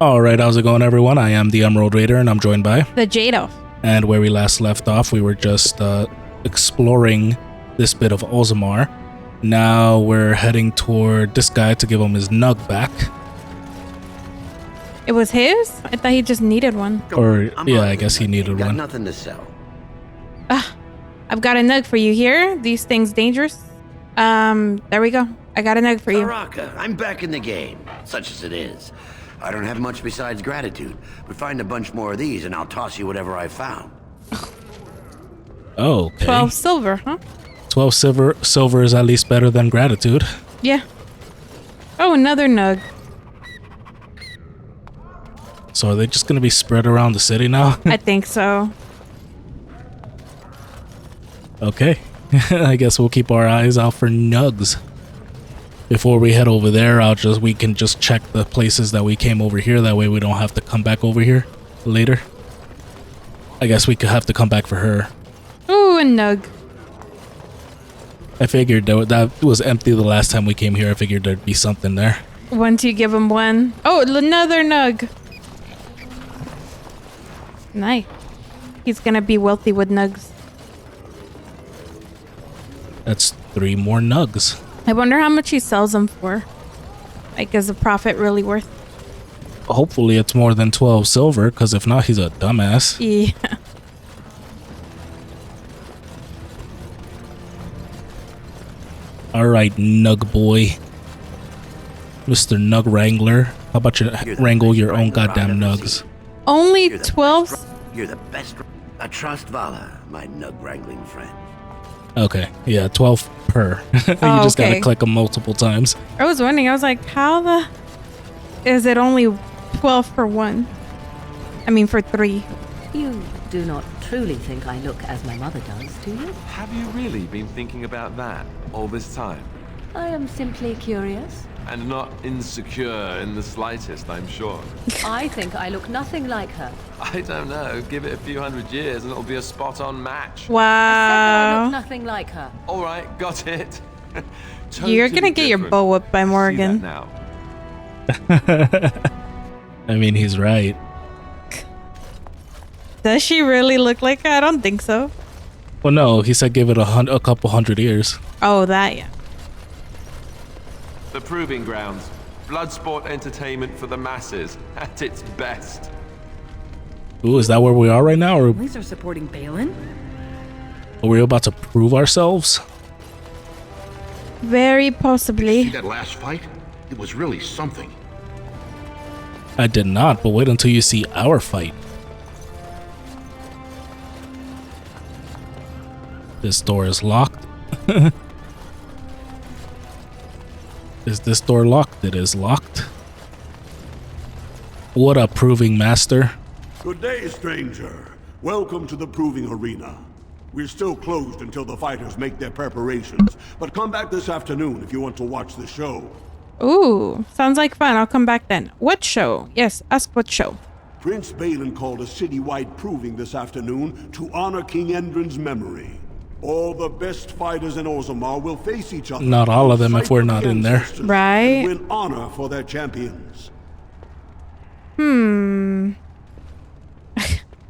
Alright, how's it going everyone? I am the Emerald Raider and I'm joined by... The Jado. And where we last left off, we were just exploring this bit of Orzammar. Now we're heading toward this guy to give him his nug back. It was his? I thought he just needed one. Or, yeah, I guess he needed got one. Nothing to sell. I've got a nug for you here. These things dangerous. There we go. I got a nug for you. Baraka, I'm back in the game, such as it is. I don't have much besides gratitude, but find a bunch more of these and I'll toss you whatever I found. Oh, okay. 12 silver, huh? 12 silver is at least better than gratitude. Yeah. Oh, another nug. So are they just going to be spread around the city now? I think so. Okay. I guess we'll keep our eyes out for nugs. Before we head over there, we can just check the places that we came over here. That way we don't have to come back over here later. I guess we could have to come back for her. Ooh, a nug. I figured that was empty the last time we came here. I figured there'd be something there. Once you give him one. Oh, another nug. Nice. He's gonna be wealthy with nugs. That's 3 more nugs. I wonder how much he sells them for. Like, is the profit really worth? Hopefully it's more than 12 silver, because if not, he's a dumbass. Yeah. Alright, nug boy. Mr. Nug Wrangler. How about you wrangle your own goddamn nugs? Only You're the 12? best- You're the best. I trust Vala, my nug wrangling friend. Okay, yeah, 12 per. You Oh, just gotta okay. click them multiple times. I was wondering, I was like, how the... Is it only 12 for one? I mean, for 3. You do not truly think I look as my mother does, do you? Have you really been thinking about that all this time? I am simply curious. And not insecure in the slightest, I'm sure. I think I look nothing like her. I don't know. Give it a few hundred years and it'll be a spot-on match. I said I look Wow. nothing like her. All right, got it. You're gonna Totally get your different. bow whipped by I see Morgan. that now. I mean, he's right. Does she really look like her? I don't think so. Well, no, he said give it a couple hundred years. Oh, that, yeah. The Proving Grounds. Bloodsport entertainment for the masses at its best. Ooh, is that where we are right now, or Police are supporting Balin? are we about to prove ourselves? Very See possibly. that last fight? It was really something. I did not, but wait until you see our fight. This door is locked. Is this door locked? It is locked. What up, Proving Master? Good day, stranger. Welcome to the Proving Arena. We're still closed until the fighters make their preparations, but come back this afternoon if you want to watch the show. Ooh, sounds like fun. I'll come back then. What show? Yes, ask what show. Prince Balin called a citywide proving this afternoon to honor King Endrin's memory. All the best fighters in Orzammar will face each other. Not all of them Fight if we're for the not in there. ancestors Right. and win honor for their champions.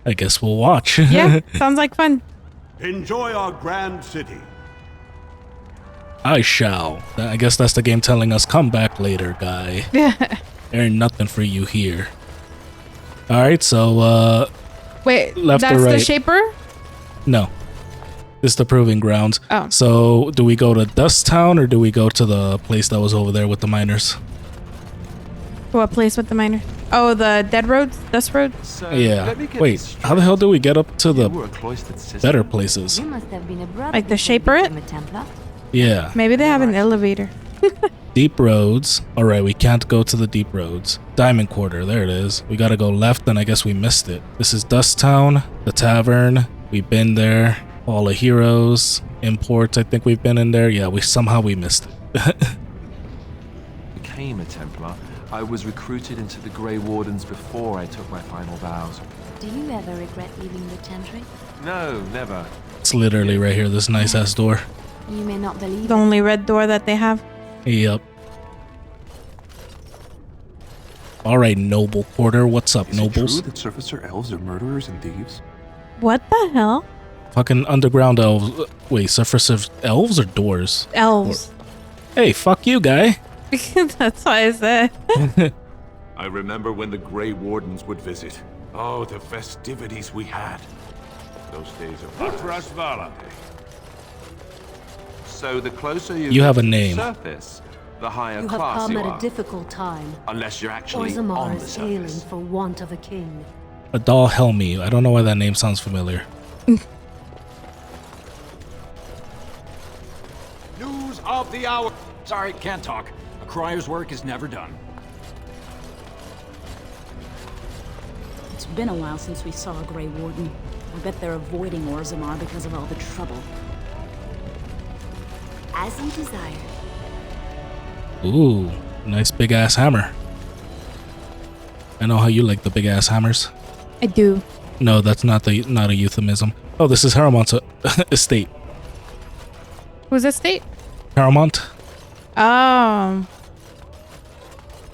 I guess we'll watch. Yeah, sounds like fun. Enjoy our grand city. I shall. I guess that's the game telling us come back later, guy. There ain't nothing for you here. Alright, so, Wait, Left or that's the right? Shaper? no. This is the Proving Grounds. Oh. So, do we go to Dust Town or do we go to the place that was over there with the miners? What place with the miner? Oh, the Dead Roads? Dust Road? So, Yeah. let me get Wait, this how the hell do we get up to straight. the You were a cloistered sister. better places? You must have been a brother. Like the Shaper it? Yeah. Maybe they have an elevator. Deep Roads. Alright, we can't go to the Deep Roads. Diamond Quarter, there it is. We gotta go left, and I guess we missed it. This is Dust Town, the tavern. We've been there. Hall of Heroes. Imports, I think we've been in there. Yeah, we missed it. Became a Templar. I was recruited into the Grey Wardens before I took my final vows. Do you ever regret leaving the Chantry? No, never. It's literally right here, this nice ass door. You may not believe The only red door that they have. Yep. All right, noble quarter. What's up, Is it nobles? true that surfacer elves are murderers and thieves? What the hell? Fucking underground elves. Wait, surface elves or doors? Elves. Hey, fuck you, guy. That's why I said. I remember when the Grey Wardens would visit. Oh, the festivities we had. Those days are Atras Valade. So the closer you You have get a to the name. surface, the higher You have class come you at are. a difficult time. Unless you're actually Orzammar on the is ailing surface. for want of a king. Adal Helmi. I don't know why that name sounds familiar. News of the hour. Sorry, can't talk. A crier's work is never done. It's been a while since we saw a Grey Warden. I bet they're avoiding Orzammar because of all the trouble. As you desire. Ooh, nice big ass hammer. I know how you like the big ass hammers. I do. No, that's not a euphemism. Oh, this is Haramont's estate. Who's estate? Haramont? Oh.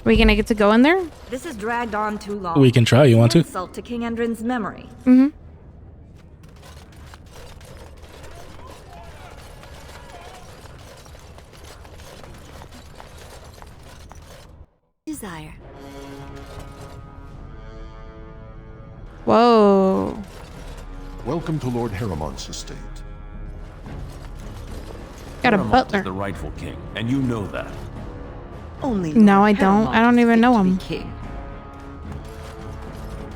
We gonna get to go in there? This has dragged on too long. We can try. You want to? Insult to King Endrin's memory. Mm-hmm. Desire. Whoa. Welcome to Lord Haramont's estate. Got a Paramount butler. is the rightful king, and you know that. Only No, Lord I don't. Paramount I don't is even fit know to be him. king.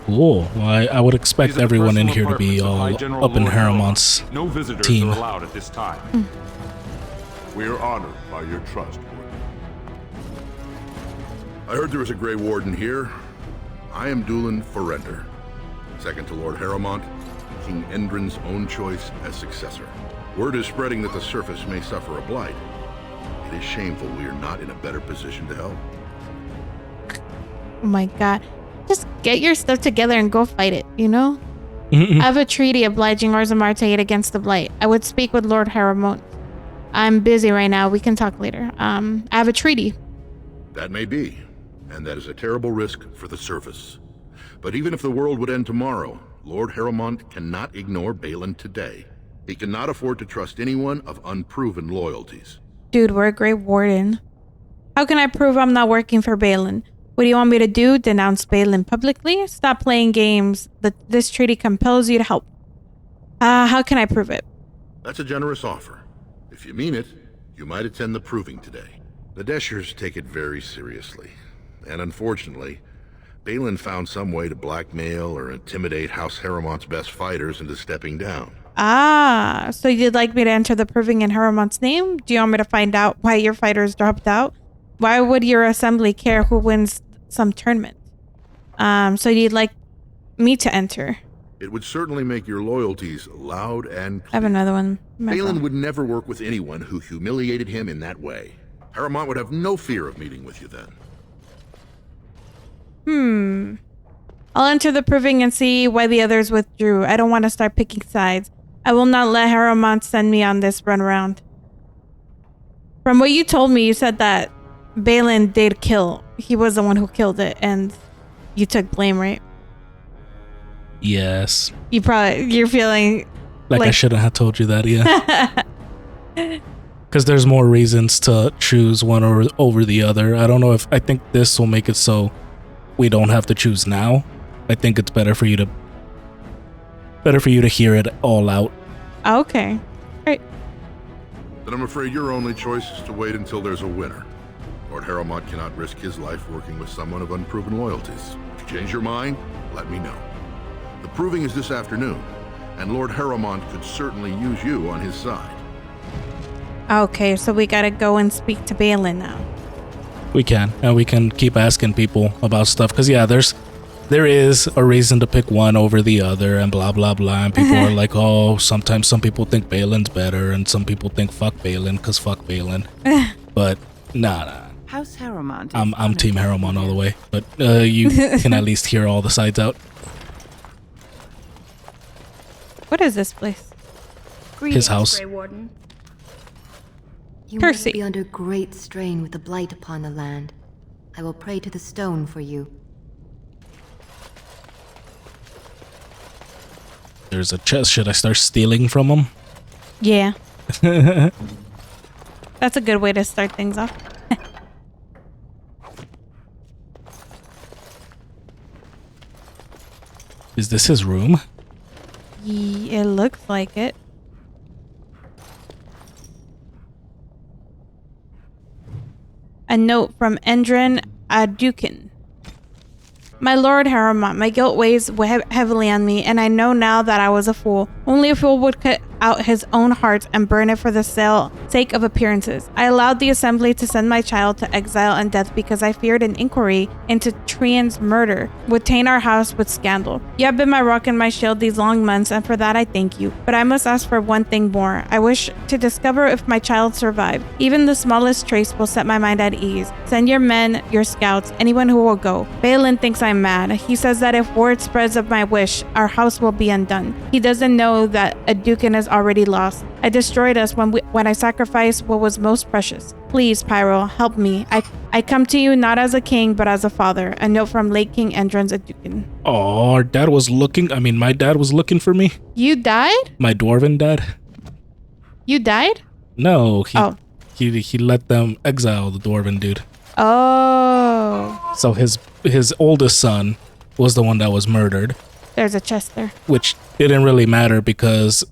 Cool. Well, I would expect These are the everyone in personal here to be apartments of High all General up in Lord Haramont's Haramont's. No visitors team. are allowed at this time. We are honored by your trust, Warden. I heard there was a Grey Warden here. I am Dulin Forrender, second to Lord Haramont, King Endrin's own choice as successor. Word is spreading that the surface may suffer a blight. It is shameful we are not in a better position to help. Oh my god. Just get your stuff together and go fight it, you know? I have a treaty obliging Orzammar to aid against the blight. I would speak with Lord Haramont. I'm busy right now. We can talk later. I have a treaty. That may be, and that is a terrible risk for the surface. But even if the world would end tomorrow, Lord Haramont cannot ignore Balin today. He cannot afford to trust anyone of unproven loyalties. Dude, we're a Grey Warden. How can I prove I'm not working for Balin? What do you want me to do? Denounce Balin publicly? Stop playing games. This treaty compels you to help. How can I prove it? That's a generous offer. If you mean it, you might attend the proving today. The Deshers take it very seriously. And unfortunately, Balin found some way to blackmail or intimidate House Haramont's best fighters into stepping down. So you'd like me to enter the proving in Haramont's name? Do you want me to find out why your fighters dropped out? Why would your assembly care who wins some tournament? So you'd like me to enter? It would certainly make your loyalties loud and clear. I have another one. Balin would never work with anyone who humiliated him in that way. Haramont would have no fear of meeting with you then. I'll enter the proving and see why the others withdrew. I don't want to start picking sides. I will not let Haramont send me on this runaround. From what you told me, you said that Balin did kill. He was the one who killed it, and you took blame, right? Yes. You're feeling Like I shouldn't have told you that, yeah. Because there's more reasons to choose one over the other. I don't know if I think this will make it so we don't have to choose now. I think it's better for you to hear it all out. Okay. Right. Then I'm afraid your only choice is to wait until there's a winner. Lord Haramont cannot risk his life working with someone of unproven loyalties. If you change your mind, let me know. The proving is this afternoon, and Lord Haramont could certainly use you on his side. Okay, so we gotta go and speak to Balin now. We can, and we can keep asking people about stuff. Because yeah, there is a reason to pick one over the other, and blah blah blah. And people are like, oh, sometimes some people think Balin's better, and some people think fuck Balin because fuck Balin. But nah. House Haramont. I'm Team Haramont all the way. But you can at least hear all the sides out. What is this place? His house. Grey Warden. You Percy. must be under great strain with the blight upon the land. I will pray to the stone for you. There's a chest. Should I start stealing from him? Yeah. That's a good way to start things off. Is this his room? It looks like it. A note from Endrin Adukin. My Lord Harrowmont, my guilt weighs heavily on me, and I know now that I was a fool. Only a fool would cut out his own heart and burn it for the sake of appearances. I allowed the assembly to send my child to exile and death because I feared an inquiry into Trian's murder would taint our house with scandal. You have been my rock and my shield these long months, and for that I thank you. But I must ask for one thing more. I wish to discover if my child survived. Even the smallest trace will set my mind at ease. Send your men, your scouts, anyone who will go. Balin thinks I'm mad. He says that if word spreads of my wish, our house will be undone. He doesn't know that Adukin is already lost. I destroyed us when I sacrificed what was most precious. Please, Pyro, help me. I come to you not as a king, but as a father. A note from late King Endrins Adukin. Oh, our dad was looking. I mean, my dad was looking for me. You died? My dwarven dad. You died? No, he let them exile the dwarven dude. Oh. So his oldest son was the one that was murdered. There's a chest there. Which didn't really matter because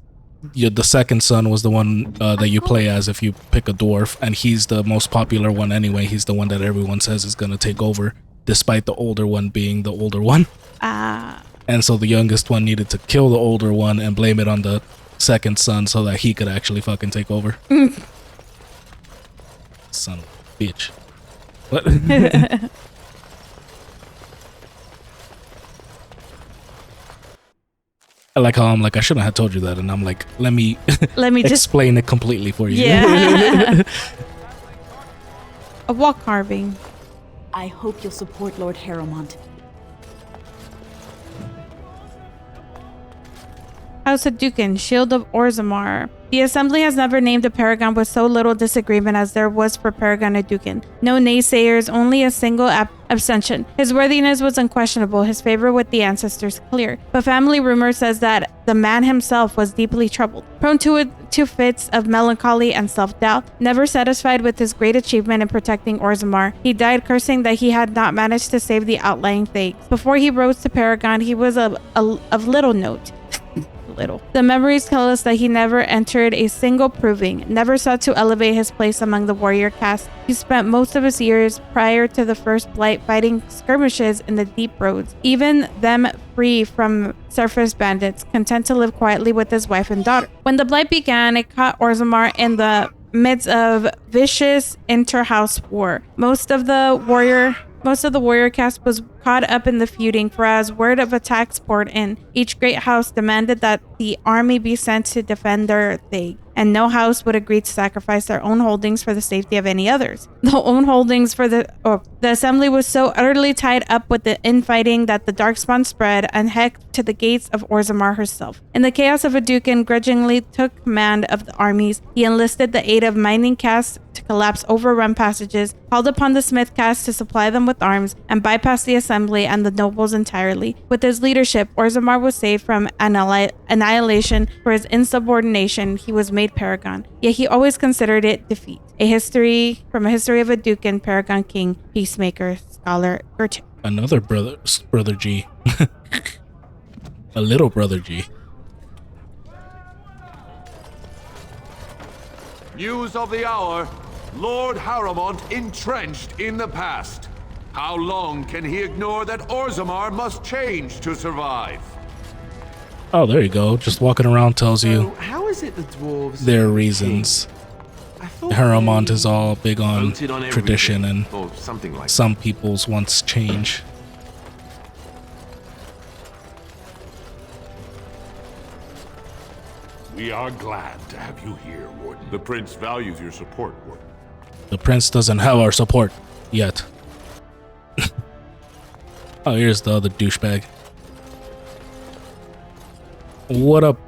the second son was the one that you play as if you pick a dwarf, and he's the most popular one anyway. He's the one that everyone says is going to take over, despite the older one being the older one. Ah. And so the youngest one needed to kill the older one and blame it on the second son so that he could actually fucking take over. Son of a bitch. What? I like how I'm like, I shouldn't have told you that, and I'm like, let me just explain it completely for you. Yeah. A wall carving. I hope you'll support Lord Harrowmont. House Adukin, Shield of Orzammar. The Assembly has never named a Paragon with so little disagreement as there was for Paragon Adukin. No naysayers, only a single abstention. His worthiness was unquestionable, his favor with the ancestors clear. But family rumor says that the man himself was deeply troubled, prone to fits of melancholy and self-doubt. Never satisfied with his great achievement in protecting Orzammar, he died cursing that he had not managed to save the outlying thanes. Before he rose to Paragon, he was of little note. The memories tell us that he never entered a single proving, never sought to elevate his place among the warrior caste. He spent most of his years prior to the First Blight fighting skirmishes in the deep roads, even them free from surface bandits, content to live quietly with his wife and daughter. When the Blight began, it caught Orzammar in the midst of vicious inter-house war. Most of the warrior caste was caught up in the feuding, for as word of attacks poured in, each great house demanded that the army be sent to defend their thing, and no house would agree to sacrifice their own holdings for the safety of any others. The assembly was so utterly tied up with the infighting that the darkspawn spread and hecked to the gates of Orzammar herself. In the chaos of Adukin grudgingly took command of the armies. He enlisted the aid of mining castes to collapse overrun passages, called upon the smith caste to supply them with arms, and bypassed the assembly and the nobles entirely. With his leadership, Orzammar was saved from annihilation. For his insubordination, he was made Paragon. Yet he always considered it defeat. From a history of Adukin, Paragon King, Peacemaker, Scholar Gertrude. Another brother G. A little brother G. News of the hour. Lord Harrowmont entrenched in the past. How long can he ignore that Orzammar must change to survive? Oh, there you go. Just walking around tells you how is it the dwarves their reasons. Harrowmont is all big on tradition and something like some people's wants change. We are glad to have you here, Warden. The Prince values your support, Warden. The Prince doesn't have our support yet. Oh, here's the other douchebag. What up?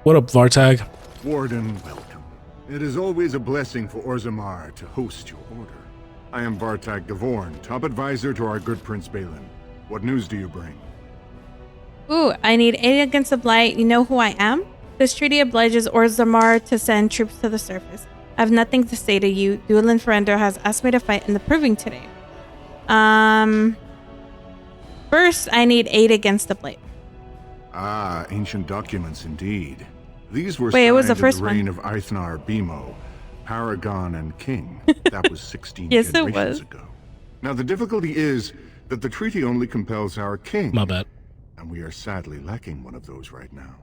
What up, Vartag? Warden, welcome. It is always a blessing for Orzammar to host your order. I am Vartag Gavorn, top advisor to our good Prince Balin. What news do you bring? Ooh, I need aid against the Blight. You know who I am? This treaty obliges Orzammar to send troops to the surface. I have nothing to say to you. Duelin Ferendo has asked me to fight in the Proving today. First, I need aid against the Blight. Ah, ancient documents indeed. These were Wait, it was the signed first in the reign one. of Eithnar Bimo, Paragon and King. That was 16 Yes, it generations was. ago. Now the difficulty is that the treaty only compels our king. My bad. And we are sadly lacking one of those right now.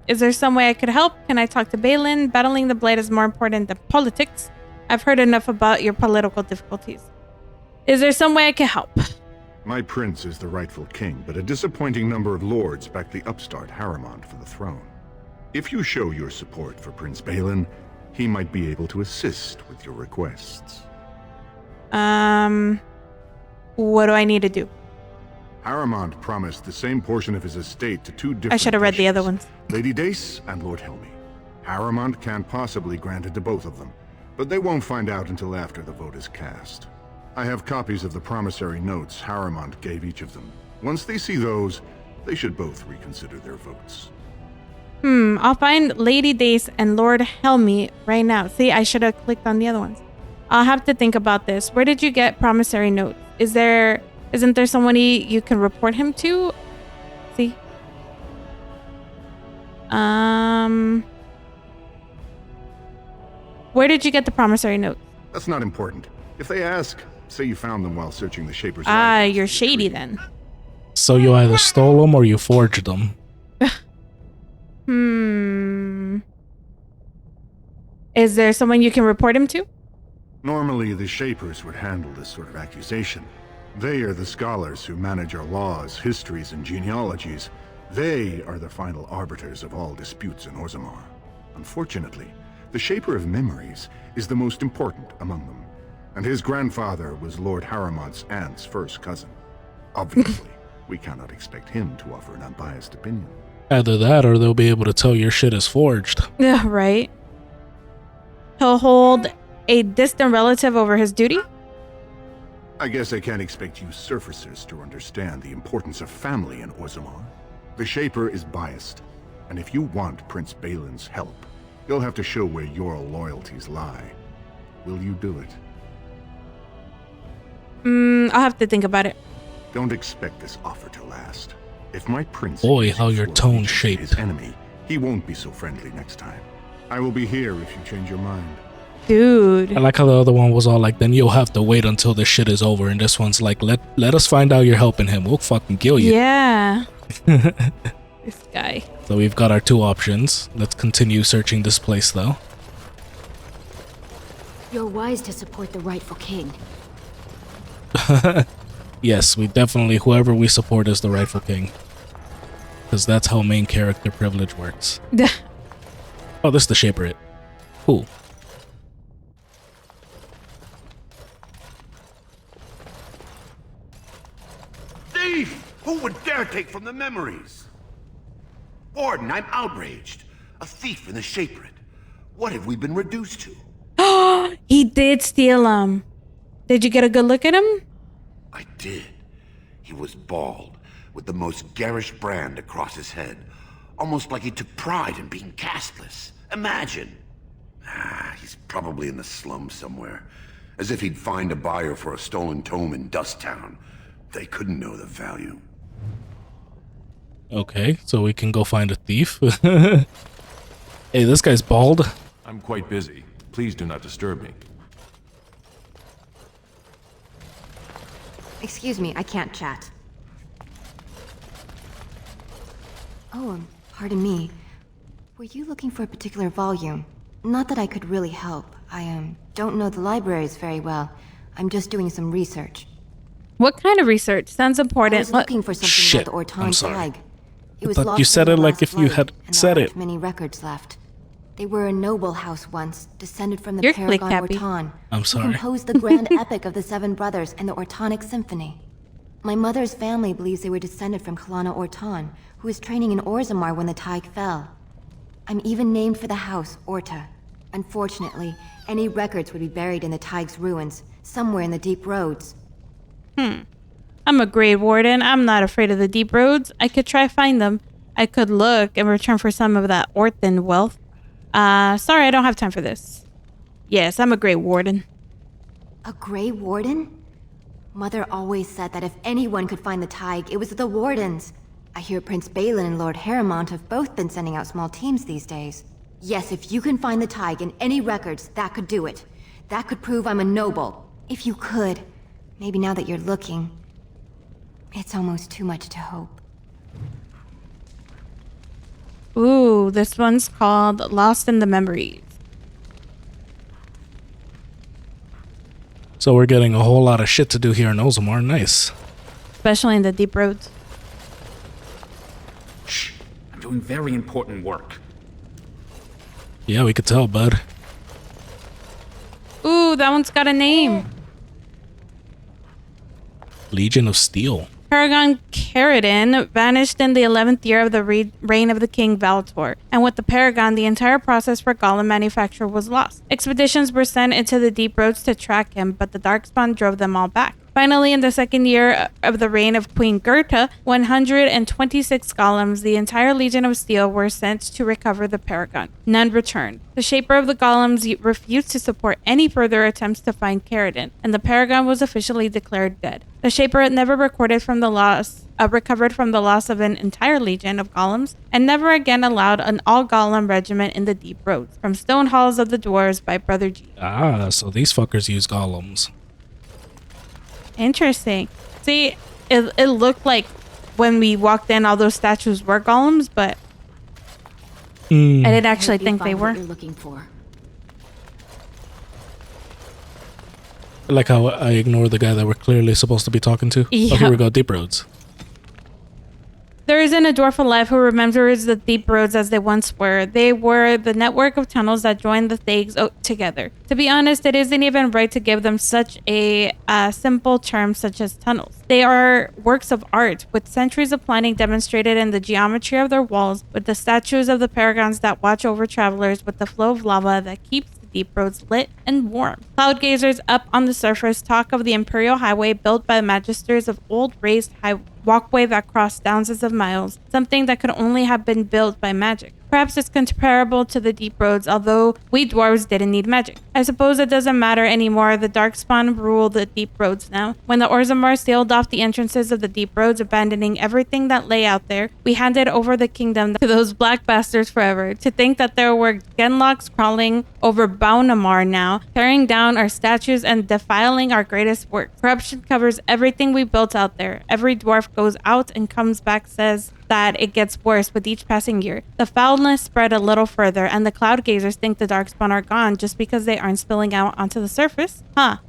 Is there some way I could help? Can I talk to Balin? Battling the Blight is more important than politics. I've heard enough about your political difficulties. Is there some way I can help? My prince is the rightful king, but a disappointing number of lords back the upstart Harrimond for the throne. If you show your support for Prince Balin, he might be able to assist with your requests. What do I need to do? Harrimond promised the same portion of his estate to two different I should have read the other bishops, ones. Lady Dace and Lord Helmy. Harrimond can't possibly grant it to both of them, but they won't find out until after the vote is cast. I have copies of the promissory notes Harrimond gave each of them. Once they see those, they should both reconsider their votes. I'll find Lady Dace and Lord Helmy right now. See, I should have clicked on the other ones. I'll have to think about this. Where did you get promissory notes? Isn't there somebody you can report him to? See? Where did you get the promissory notes? That's not important. If they ask, say you found them while searching the Shaper's Ah, library. you're shady then. So you either stole them or you forged them. Is there someone you can report him to? Normally, the Shapers would handle this sort of accusation. They are the scholars who manage our laws, histories, and genealogies. They are the final arbiters of all disputes in Orzammar. Unfortunately, the Shaper of Memories is the most important among them, and his grandfather was Lord Harrimond's aunt's first cousin. Obviously, we cannot expect him to offer an unbiased opinion. Either that or they'll be able to tell your shit is forged. Yeah, right. He'll hold a distant relative over his duty? I guess I can't expect you surfacers to understand the importance of family in Orzammar. The Shaper is biased, and if you want Prince Balin's help, you'll have to show where your loyalties lie. Will you do it? I'll have to think about it. Don't expect this offer to last. If my prince Boy, is how your for tone allegiance to shaped. his enemy, he won't be so friendly next time. I will be here if you change your mind. Dude. I like how the other one was all like, then you'll have to wait until this shit is over. And this one's like, let us find out you're helping him. We'll fucking kill you. Yeah. This guy. So we've got our two options. Let's continue searching this place though. You're wise to support the rightful king. Yes, we definitely, whoever we support is the rightful king. Because that's how main character privilege works. Oh, this is the Shaper it. Cool. Thief! Who would dare take from the memories? Warden, I'm outraged. A thief in the Shaperate. What have we been reduced to? He did steal him. Did you get a good look at him? I did. He was bald, with the most garish brand across his head. Almost like he took pride in being castless. Imagine. He's probably in the slums somewhere. As if he'd find a buyer for a stolen tome in Dusttown. They couldn't know the value. Okay, so we can go find a thief. Hey, this guy's bald. I'm quite busy. Please do not disturb me. Excuse me, I can't chat. Oh, pardon me. Were you looking for a particular volume? Not that I could really help. I don't know the libraries very well. I'm just doing some research. What kind of research? Sounds important. I was looking for something Shit, about the I'm Orton sorry. flag. It I was thought lost you in said the it like last if you flood, had and said there it. aren't many records left. They were a noble house once, descended from the You're Paragon click-happy. Orton, I'm who sorry. composed the grand epic of the Seven Brothers and the Ortonic Symphony. My mother's family believes they were descended from Kalana Orton, who was training in Orzammar when the Tig fell. I'm even named for the house, Orta. Unfortunately, any records would be buried in the Tig's ruins, somewhere in the deep roads. I'm a Grey Warden. I'm not afraid of the deep roads. I could try find them. I could look in return for some of that Orthan wealth. Sorry, I don't have time for this. Yes, I'm a Grey Warden. A Grey Warden? Mother always said that if anyone could find the Tig, it was the Wardens. I hear Prince Balin and Lord Harrowmont have both been sending out small teams these days. Yes, if you can find the Tig in any records, that could do it. That could prove I'm a noble. If you could. Maybe now that you're looking. It's almost too much to hope. Ooh, this one's called Lost in the Memories. So we're getting a whole lot of shit to do here in Orzammar. Nice. Especially in the deep roads. Shh. I'm doing very important work. Yeah, we could tell, bud. Ooh, that one's got a name. Legion of Steel. Paragon Caridin vanished in the 11th year of the reign of the King Valtor, and with the Paragon, the entire process for golem manufacture was lost. Expeditions were sent into the deep roads to track him, but the Darkspawn drove them all back. Finally, in the 2nd year of the reign of Queen Gerta, 126 golems, the entire Legion of Steel, were sent to recover the Paragon. None returned. The Shaper of the Golems refused to support any further attempts to find Caridin, and the Paragon was officially declared dead. The Shaper never recovered from the loss of an entire legion of golems, and never again allowed an all-golem regiment in the deep roads, from Stone Halls of the Dwarves by Brother G. Ah, so these fuckers use golems. Interesting. See, it looked like when we walked in, all those statues were golems, but I didn't actually think they were. What you're looking for. I like how I ignore the guy that we're clearly supposed to be talking to. Yeah. Oh, here we go. Deep roads. There isn't a dwarf alive who remembers the deep roads as they once were. They were the network of tunnels that joined the Thags together. To be honest, it isn't even right to give them such a simple term such as tunnels. They are works of art, with centuries of planning demonstrated in the geometry of their walls, with the statues of the paragons that watch over travelers, with the flow of lava that keeps the deep roads lit and warm. Cloud gazers up on the surface talk of the Imperial Highway built by the magisters of old raised walkway that crossed thousands of miles, something that could only have been built by magic. Perhaps it's comparable to the deep roads, although we dwarves didn't need magic. I suppose it doesn't matter anymore. The Darkspawn rule the deep roads now. When the Orzammar sealed off the entrances of the deep roads, abandoning everything that lay out there, we handed over the kingdom to those black bastards forever. To think that there were Genlocks crawling over Baunamar now, tearing down our statues and defiling our greatest work. Corruption covers everything we built out there. Every dwarf goes out and comes back says that it gets worse with each passing year. The foulness spread a little further, and the cloud gazers think the Darkspawn are gone just because they aren't spilling out onto the surface.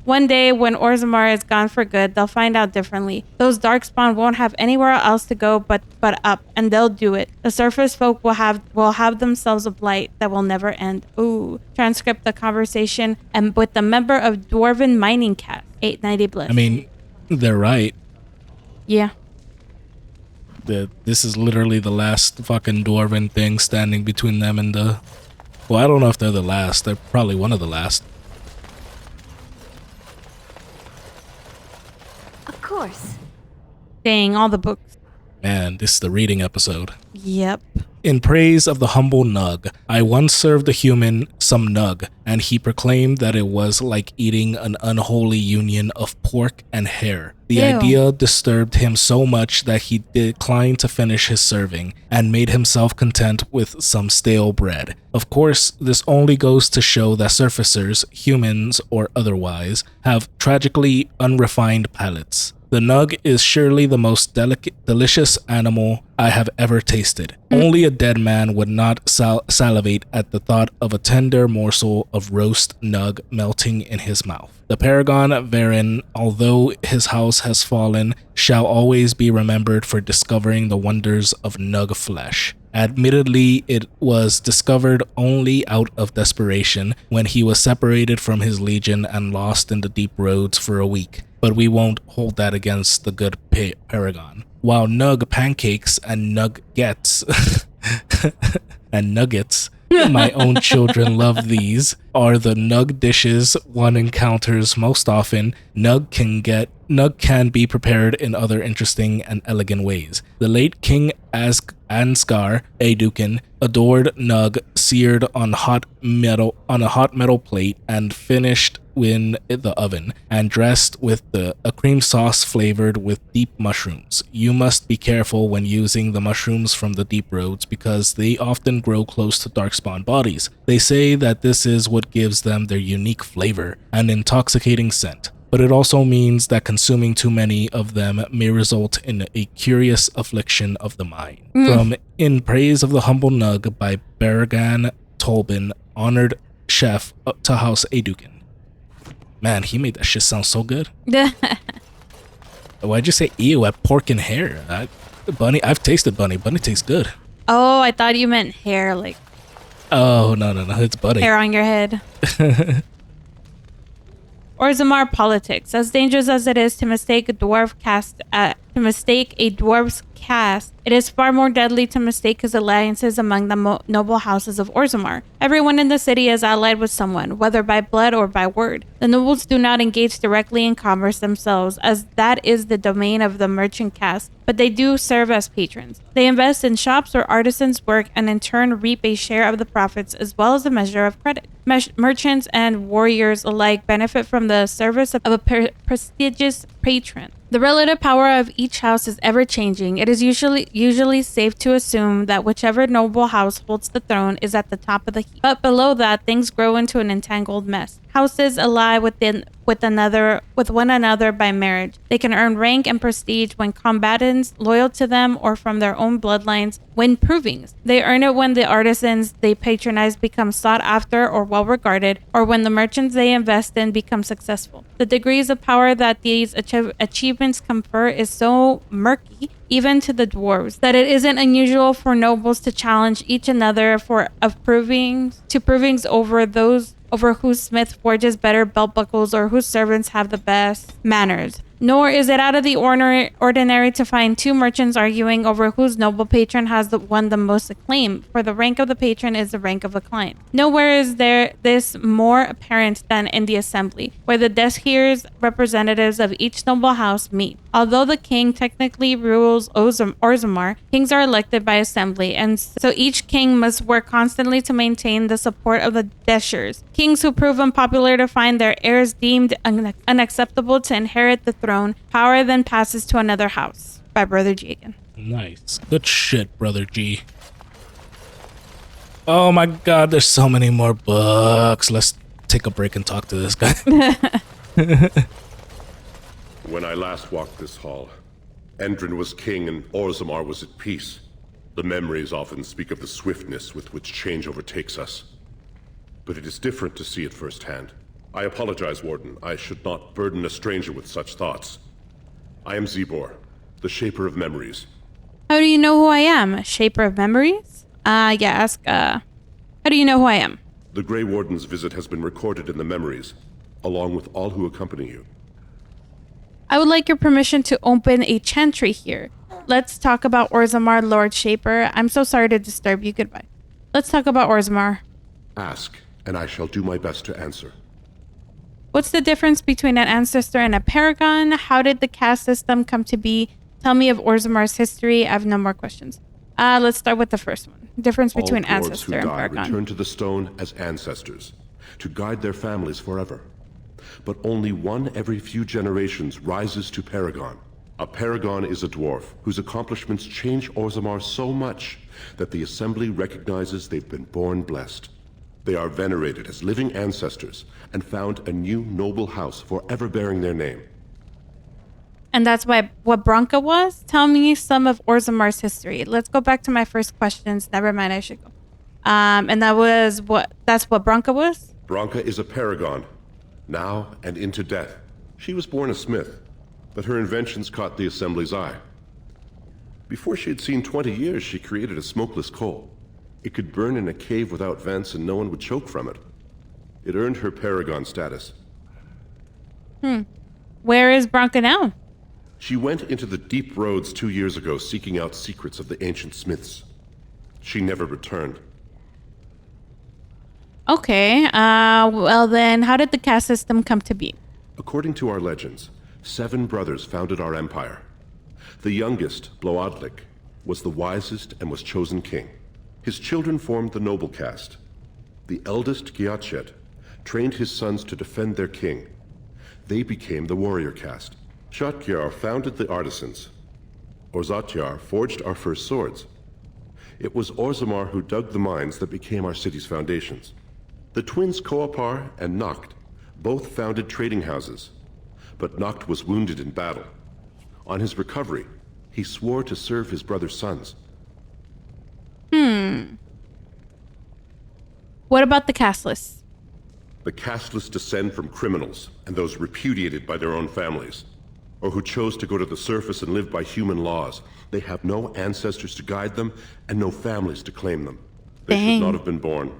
One day, when Orzammar is gone for good, they'll find out differently. Those Darkspawn won't have anywhere else to go but up, and they'll do it. The surface folk will have themselves a blight that will never end. Ooh. Transcript the conversation and with the member of Dwarven Mining Cast, 890 bliss. I mean, they're right. Yeah. This is literally the last fucking dwarven thing standing between them and the... Well, I don't know if they're the last. They're probably one of the last. Of course. Dang, all the books. Man, this is the reading episode. Yep. In praise of the humble Nug, I once served a human some Nug, and he proclaimed that it was like eating an unholy union of pork and hare. The Ew. idea disturbed him so much that he declined to finish his serving, and made himself content with some stale bread. Of course, this only goes to show that surfacers, humans or otherwise, have tragically unrefined palates. The Nug is surely the most delicious animal I have ever tasted. Only a dead man would not salivate at the thought of a tender morsel of roast Nug melting in his mouth. The Paragon Varen, although his house has fallen, shall always be remembered for discovering the wonders of Nug flesh. Admittedly, it was discovered only out of desperation when he was separated from his legion and lost in the deep roads for a week. But we won't hold that against the good Paragon. While Nug pancakes and nuggets and nuggets, my own children love these, are the Nug dishes one encounters most often. Nug can be prepared in other interesting and elegant ways. The late King Ansgar Aeducan adored Nug seared on a hot metal plate and finished in the oven and dressed with a cream sauce flavored with deep mushrooms. You must be careful when using the mushrooms from the deep roads because they often grow close to darkspawn bodies. They say that this is what gives them their unique flavor and intoxicating scent. But it also means that consuming too many of them may result in a curious affliction of the mind. From In Praise of the Humble Nug by Baragan Tolbin, honored chef to House Aeducan. Man, he made that shit sound so good. Why'd you say ew at pork and hair? Bunny, I've tasted bunny. Bunny tastes good. Oh, I thought you meant hair, like. Oh, no, it's bunny. Hair on your head. Orzammar politics. As dangerous as it is to mistake a dwarf's caste, it is far more deadly to mistake his alliances among the noble houses of Orzammar. Everyone in the city is allied with someone, whether by blood or by word. The nobles do not engage directly in commerce themselves, as that is the domain of the merchant caste, but they do serve as patrons. They invest in shops where artisans work and in turn reap a share of the profits as well as a measure of credit. Merchants and warriors alike benefit from the service of a prestigious patron. The relative power of each house is ever changing. It is usually safe to assume that whichever noble house holds the throne is at the top of the heap. But below that, things grow into an entangled mess. Houses ally with one another by marriage. They can earn rank and prestige when combatants loyal to them or from their own bloodlines win provings. They earn it when the artisans they patronize become sought after or well regarded, or when the merchants they invest in become successful. The degrees of power that these achievements confer is so murky, even to the dwarves, that it isn't unusual for nobles to challenge each another provings over whose smith forges better belt buckles or whose servants have the best manners. Nor is it out of the ordinary to find two merchants arguing over whose noble patron has won the most acclaim, for the rank of the patron is the rank of the client. Nowhere is this more apparent than in the assembly, where the Deshirs, representatives of each noble house, meet. Although the king technically rules Orzammar, kings are elected by assembly, and so each king must work constantly to maintain the support of the Deshirs. Kings who prove unpopular to find their heirs deemed unacceptable to inherit the throne, power then passes to another house. By Brother G again. Nice. Good shit, Brother G. Oh my god, there's so many more books. Let's take a break and talk to this guy. When I last walked this hall, Endrin was king and Orzammar was at peace. The memories often speak of the swiftness with which change overtakes us. But it is different to see it firsthand. I apologize, Warden. I should not burden a stranger with such thoughts. I am Zebor, the Shaper of Memories. How do you know who I am? Shaper of Memories? How do you know who I am? The Grey Warden's visit has been recorded in the memories, along with all who accompany you. I would like your permission to open a chantry here. Let's talk about Orzammar, Lord Shaper. I'm so sorry to disturb you. Goodbye. Let's talk about Orzammar. Ask, and I shall do my best to answer. What's the difference between an ancestor and a paragon? How did the caste system come to be? Tell me of Orzammar's history. I have no more questions. Let's start with the first one. Difference between ancestor and paragon. Return to the stone as ancestors, to guide their families forever. But only one every few generations rises to paragon. A paragon is a dwarf whose accomplishments change Orzammar so much that the Assembly recognizes they've been born blessed. They are venerated as living ancestors and found a new noble house forever bearing their name. And that's what Branka was? Tell me some of Orzammar's history. Let's go back to my first questions. Never mind, I should go. And that's what Branka was? Branka is a paragon, now and into death. She was born a smith, but her inventions caught the Assembly's eye. Before she had seen 20 years, she created a smokeless coal. It could burn in a cave without vents and no one would choke from it. It earned her paragon status. Where is Branka now? She went into the deep roads 2 years ago seeking out secrets of the ancient smiths. She never returned. Okay. Well then, how did the caste system come to be? According to our legends, 7 brothers founded our empire. The youngest, Bloadlik, was the wisest and was chosen king. His children formed the noble caste. The eldest, Giachet, trained his sons to defend their king. They became the warrior caste. Shatkyar founded the artisans. Orzatyar forged our first swords. It was Orzammar who dug the mines that became our city's foundations. The twins Koapar and Noct both founded trading houses, but Noct was wounded in battle. On his recovery, he swore to serve his brother's sons. What about the casteless? The casteless descend from criminals and those repudiated by their own families, or who chose to go to the surface and live by human laws. They have no ancestors to guide them and no families to claim them. They should not have been born.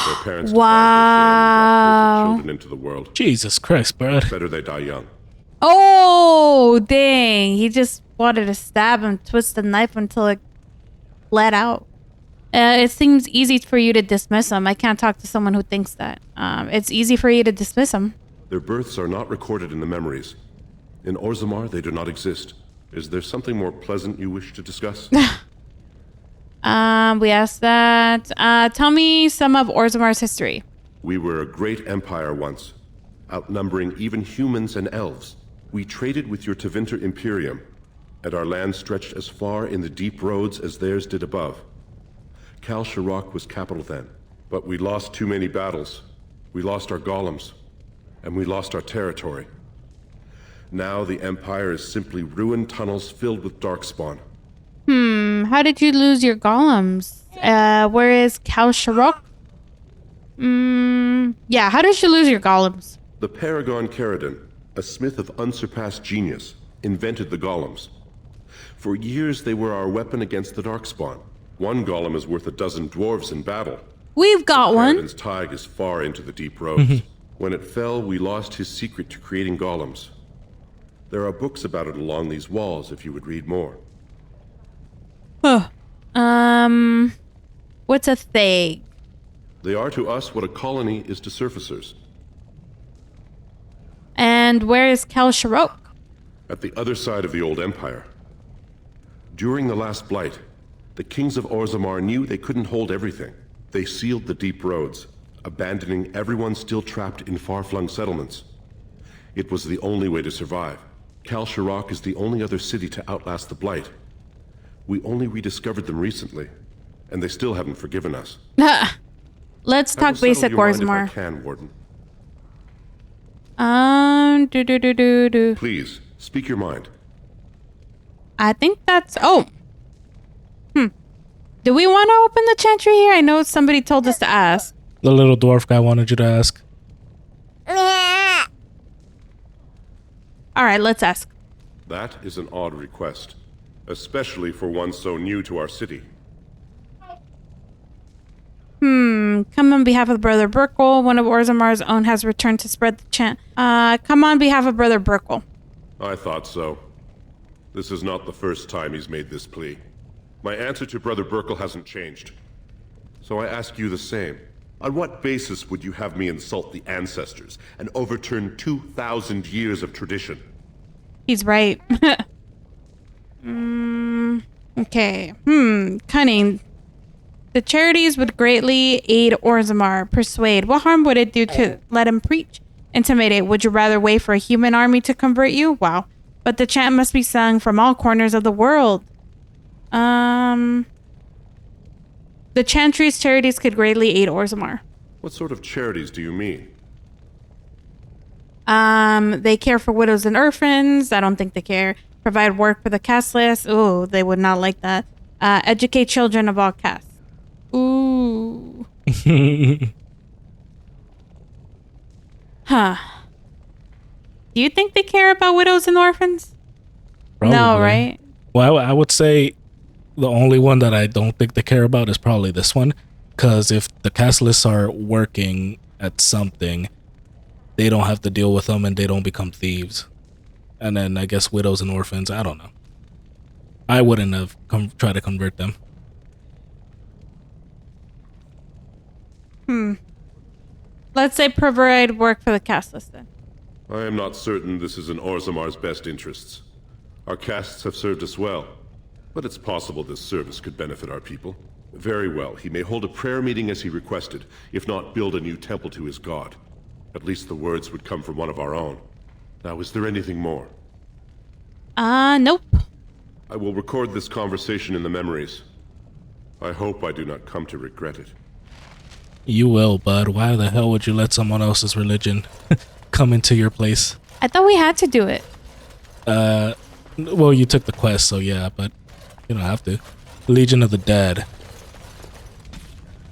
Their parents wow. children into the world. Jesus Christ, bro. Better they die young. Oh, dang. He just wanted to stab him, twist the knife until it bled out. It seems easy for you to dismiss him. I can't talk to someone who thinks that. It's easy for you to dismiss him. Their births are not recorded in the memories. In Orzammar, they do not exist. Is there something more pleasant you wish to discuss? We asked that. Tell me some of Orzammar's history. We were a great empire once, outnumbering even humans and elves. We traded with your Tevinter Imperium, and our land stretched as far in the deep roads as theirs did above. Kal Sharok was capital then, but we lost too many battles. We lost our golems, and we lost our territory. Now the Empire is simply ruined tunnels filled with darkspawn. How did you lose your golems? Where is Kal Sharok? Yeah, how did you lose your golems? The Paragon Caridin, a smith of unsurpassed genius, invented the golems. For years they were our weapon against the darkspawn. One golem is worth 12 dwarves in battle. We've got one. Caridin's Tig is far into the deep roads. When it fell, we lost his secret to creating golems. There are books about it along these walls if you would read more. What's a theg? They are to us what a colony is to surfacers. And where is Kal Sharok? At the other side of the old empire. During the last blight, the kings of Orzammar knew they couldn't hold everything. They sealed the deep roads, abandoning everyone still trapped in far-flung settlements. It was the only way to survive. Kal Sharok is the only other city to outlast the blight. We only rediscovered them recently, and they still haven't forgiven us. Let's talk basic Orzammar. I can, Warden. Please, speak your mind. I think that's... Oh. Do we want to open the chantry here? I know somebody told us to ask. The little dwarf guy wanted you to ask. All right, let's ask. That is an odd request, especially for one so new to our city. Come on behalf of Brother Burkle. One of Orzammar's own has returned to spread the chant. Come on behalf of Brother Burkle. I thought so. This is not the first time he's made this plea. My answer to Brother Burkle hasn't changed. So I ask you the same. On what basis would you have me insult the ancestors and overturn 2,000 years of tradition? He's right. Okay. Cunning. The charities would greatly aid Orzammar. Persuade. What harm would it do to let him preach? Intimidate. Would you rather wait for a human army to convert you? Wow. But the chant must be sung from all corners of the world. The chantry's charities could greatly aid Orzammar. What sort of charities do you mean? They care for widows and orphans. I don't think they care. Provide work for the casteless. Oh, they would not like that. Educate children of all castes. Ooh. Huh. Do you think they care about widows and orphans? Probably. No, right? Well, I would say the only one that I don't think they care about is probably this one. Because if the casteless are working at something, they don't have to deal with them and they don't become thieves. And then I guess widows and orphans, I don't know. I wouldn't have tried to convert them. Let's say provide work for the caste list then. I am not certain this is in Orzamar's best interests. Our castes have served us well, but it's possible this service could benefit our people. Very well, he may hold a prayer meeting as he requested, if not build a new temple to his god. At least the words would come from one of our own. Now, is there anything more? Nope. I will record this conversation in the memories. I hope I do not come to regret it. You will, bud. Why the hell would you let someone else's religion come into your place? I thought we had to do it. Well, you took the quest, so yeah, but you don't have to. Legion of the Dead.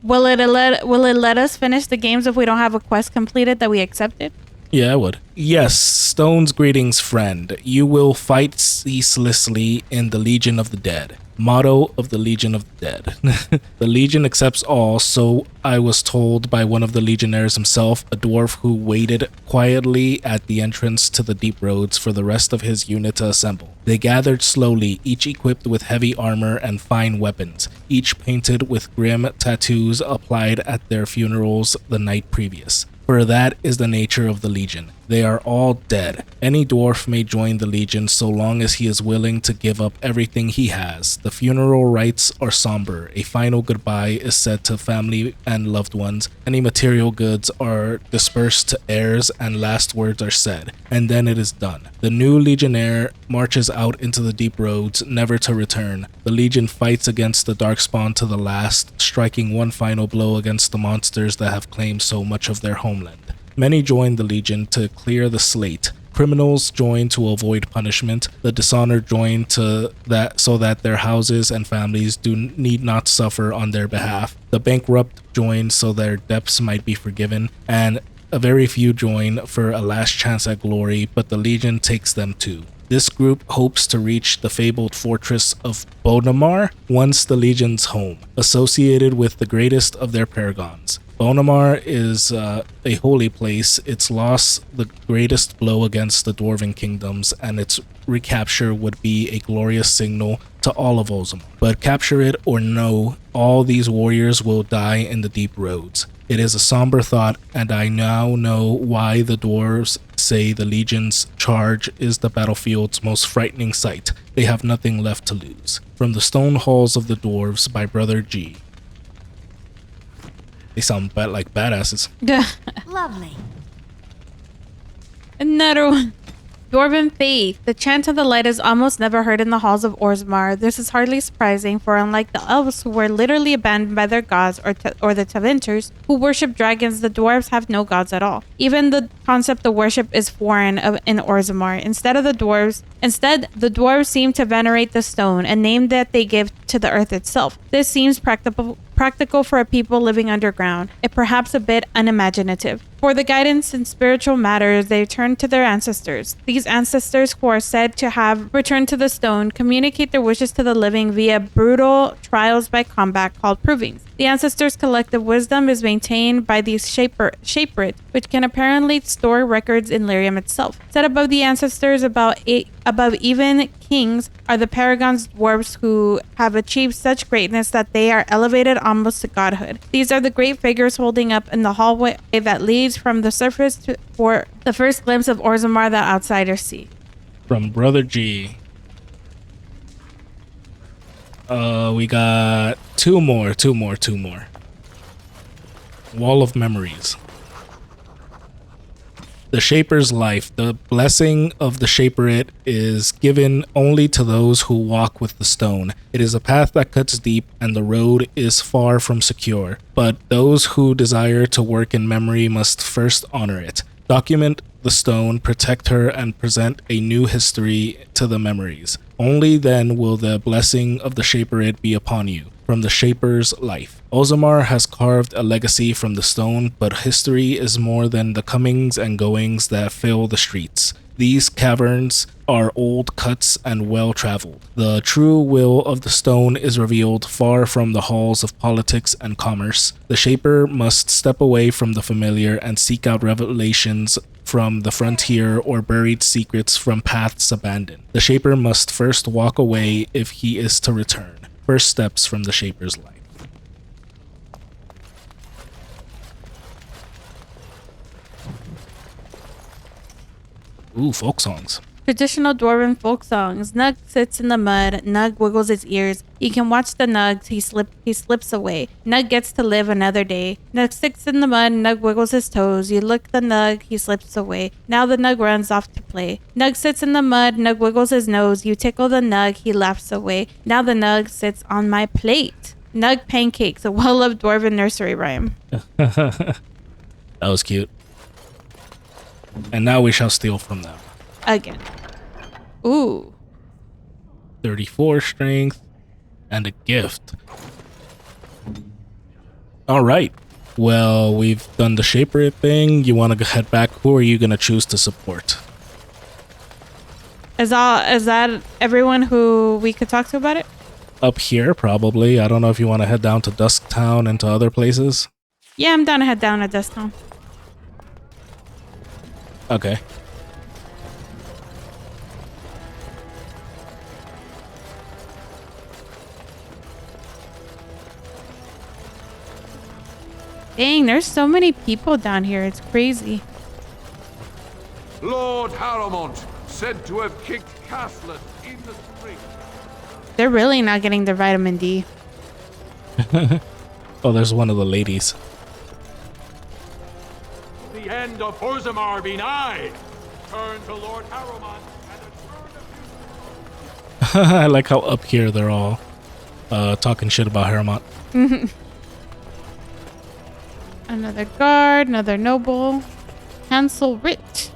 Will it let us finish the games if we don't have a quest completed that we accepted? Yeah, I would. Yes, Stone's greetings, friend. You will fight ceaselessly in the Legion of the Dead. Motto of the Legion of the Dead. The Legion accepts all, so I was told by one of the Legionnaires himself, a dwarf who waited quietly at the entrance to the deep roads for the rest of his unit to assemble. They gathered slowly, each equipped with heavy armor and fine weapons, each painted with grim tattoos applied at their funerals the night previous. For that is the nature of the Legion. They are all dead. Any dwarf may join the Legion so long as he is willing to give up everything he has. The funeral rites are somber. A final goodbye is said to family and loved ones. Any material goods are dispersed to heirs and last words are said. And then it is done. The new Legionnaire marches out into the deep roads, never to return. The Legion fights against the Darkspawn to the last, striking one final blow against the monsters that have claimed so much of their homeland. Many join the Legion to clear the slate. Criminals join to avoid punishment. The dishonored join so that their houses and families need not suffer on their behalf. The bankrupt join so their debts might be forgiven, and a very few join for a last chance at glory, but the Legion takes them too. This group hopes to reach the fabled fortress of Bonamar, once the Legion's home, associated with the greatest of their paragons. Bonamar is a holy place. Its loss the greatest blow against the Dwarven kingdoms, and its recapture would be a glorious signal to all of Orzammar. But capture it or no, all these warriors will die in the deep roads. It is a somber thought, and I now know why the dwarves say the Legion's charge is the battlefield's most frightening sight. They have nothing left to lose. From the Stone Halls of the Dwarves by Brother G. They sound like badasses. Lovely. Another one. Dwarven faith. The chant of the light is almost never heard in the halls of Orzammar. This is hardly surprising, for unlike the elves, who were literally abandoned by their gods, or the Tavinters, who worship dragons, the dwarves have no gods at all. Even the concept of worship is foreign in Orzammar. Instead, the dwarves seem to venerate the stone, a name that they give to the earth itself. This seems practical for a people living underground, if perhaps a bit unimaginative. For the guidance in spiritual matters, they turn to their ancestors. These ancestors, who are said to have returned to the stone, communicate their wishes to the living via brutal trials by combat called provings. The ancestors' collective wisdom is maintained by these Shaperate, which can apparently store records in Lyrium itself. Set above the ancestors, above even kings, are the Paragons dwarves, who have achieved such greatness that they are elevated almost to godhood. These are the great figures holding up in the hallway that leads from the surface for the first glimpse of Orzammar that outsiders see. From Brother G. We got two more. Wall of Memories. The Shaper's life. The blessing of the Shaperate is given only to those who walk with the stone. It is a path that cuts deep, and the road is far from secure. But those who desire to work in memory must first honor it. Document the stone, protect her, and present a new history to the memories. Only then will the blessing of the Shaperate be upon you. From the Shaper's life. Orzammar has carved a legacy from the stone, but history is more than the comings and goings that fill the streets. These caverns are old cuts and well-traveled. The true will of the stone is revealed far from the halls of politics and commerce. The Shaper must step away from the familiar and seek out revelations from the frontier or buried secrets from paths abandoned. The Shaper must first walk away if he is to return. First steps from the Shaper's life. Ooh, folk songs. Traditional dwarven folk songs. Nug sits in the mud. Nug wiggles his ears. You can watch the Nugs. He slips away. Nug gets to live another day. Nug sits in the mud. Nug wiggles his toes. You look the Nug. He slips away. Now the Nug runs off to play. Nug sits in the mud. Nug wiggles his nose. You tickle the Nug. He laughs away. Now the Nug sits on my plate. Nug pancakes. A well-loved dwarven nursery rhyme. That was cute. And now we shall steal from them. Again. Ooh. 34 strength and a gift. All right. Well, we've done the Shaper thing. You want to head back? Who are you going to choose to support? Is that everyone who we could talk to about it? Up here, probably. I don't know if you want to head down to Dusktown and to other places. Yeah, I'm down to head down to Dusktown. Okay. Dang, there's so many people down here. It's crazy. Lord Harrowmont, said to have kicked Castlet in the spring. They're really not getting their vitamin D. Oh, there's one of the ladies. The end of Orzammar be nigh. Turn to Lord Harrowmont and I like how up here they're all talking shit about Harrowmont. Another guard, another noble. Hansel Writ.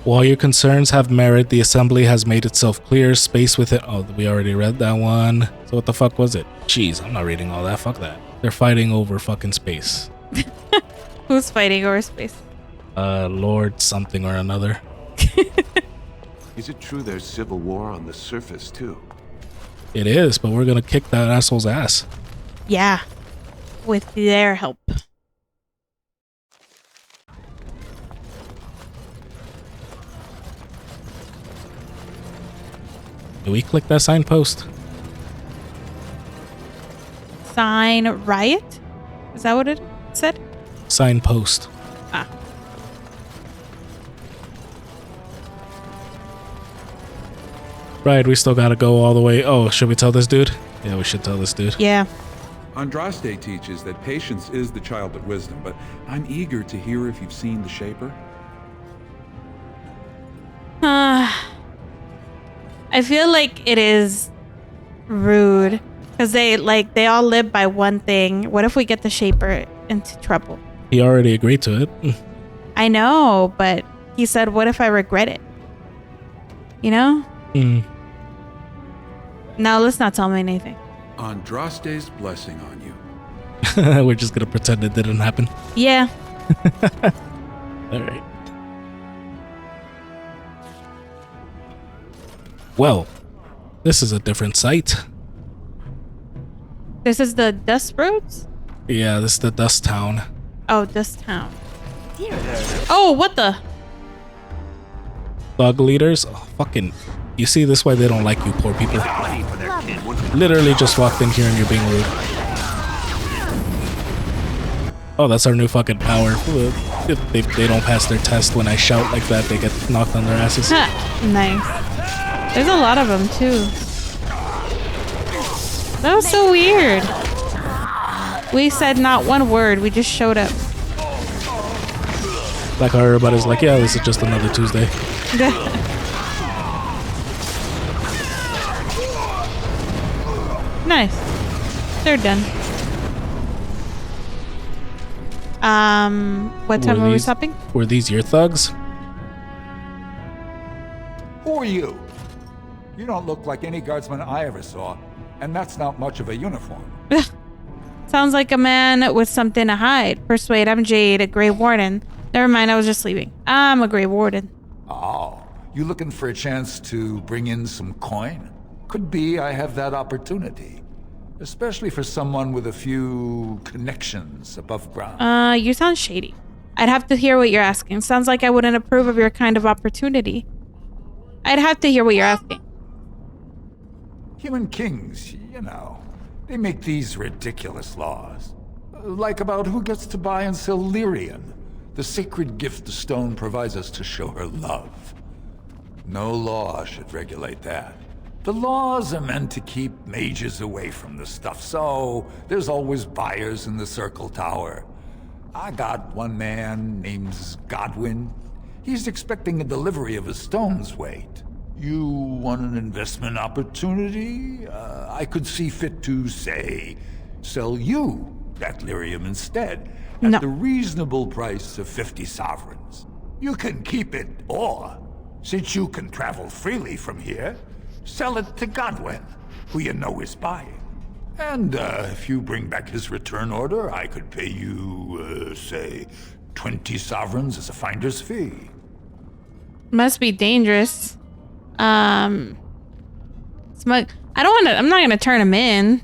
While your concerns have merit, the assembly has made itself clear. Space within... Oh, we already read that one. So what the fuck was it? Jeez, I'm not reading all that. Fuck that. They're fighting over fucking space. Who's fighting over space? Lord something or another. Is it true there's civil war on the surface too? It is, but we're gonna kick that asshole's ass. Yeah. With their help. Do we click that signpost? Sign riot? Is that what it said? Signpost. Ah. Right, we still gotta go all the way. Oh, should we tell this dude? Yeah, we should tell this dude. Yeah. Andraste teaches that patience is the child of wisdom, but I'm eager to hear if you've seen the Shaper. I feel like it is rude because they all live by one thing. What if we get the Shaper into trouble? He already agreed to it. I know, but he said, what if I regret it? You know? Now let's not tell me anything. Andraste's blessing on you. We're just gonna pretend it didn't happen. Yeah. All right. Well, this is a different site. This is the Dust Roads? Yeah, this is the Dust Town. Oh, Dust Town. Oh, what the? Thug leaders? Oh, fucking... You see, this is why they don't like you poor people. Literally just walked in here and you're being rude. Oh, that's our new fucking power. If they don't pass their test when I shout like that, they get knocked on their asses. Nice. There's a lot of them, too. That was so weird. We said not one word. We just showed up. Like how everybody's like, yeah, this is just another Tuesday. Nice. They're done. What time are we stopping? Were these your thugs? Who are you? You don't look like any guardsman I ever saw, and that's not much of a uniform. Sounds like a man with something to hide. Persuade, I'm Jade, a Grey Warden. Never mind, I was just leaving. I'm a Grey Warden. Oh, you looking for a chance to bring in some coin? Could be I have that opportunity. Especially for someone with a few connections above ground. You sound shady. I'd have to hear what you're asking. Sounds like I wouldn't approve of your kind of opportunity. I'd have to hear what you're asking. Human kings, you know, they make these ridiculous laws. Like about who gets to buy and sell Lyrian, The sacred gift the stone provides us to show her love. No law should regulate that. The laws are meant to keep mages away from the stuff, so there's always buyers in the Circle Tower. I got one man named Godwin. He's expecting a delivery of a stone's weight. You want an investment opportunity? I could see fit to, say, sell you that lyrium instead, at the reasonable price of 50 sovereigns. You can keep it, or, since you can travel freely from here, sell it to Godwin, who you know is buying. And if you bring back his return order, I could pay you, say, 20 sovereigns as a finder's fee. Must be dangerous. I'm not gonna turn him in.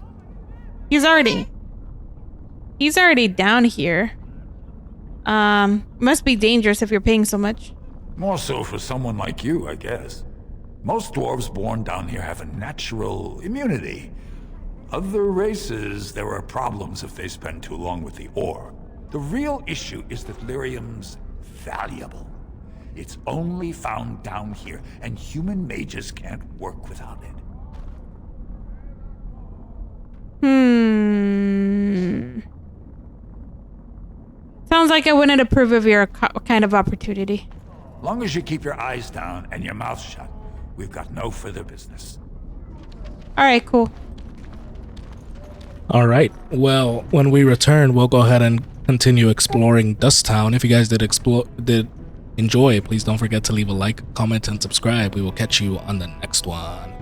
He's already down here. Must be dangerous if you're paying so much. More so for someone like you, I guess. Most dwarves born down here have a natural immunity. Other races, there are problems if they spend too long with the ore. The real issue is that lyrium's valuable. It's only found down here, and human mages can't work without it. Sounds like I wouldn't approve of your kind of opportunity. Long as you keep your eyes down and your mouth shut, we've got no further business. Alright, cool. Alright, well, when we return, we'll go ahead and continue exploring Dust Town. If you guys did enjoy, please don't forget to leave a like, comment, and subscribe. We will catch you on the next one.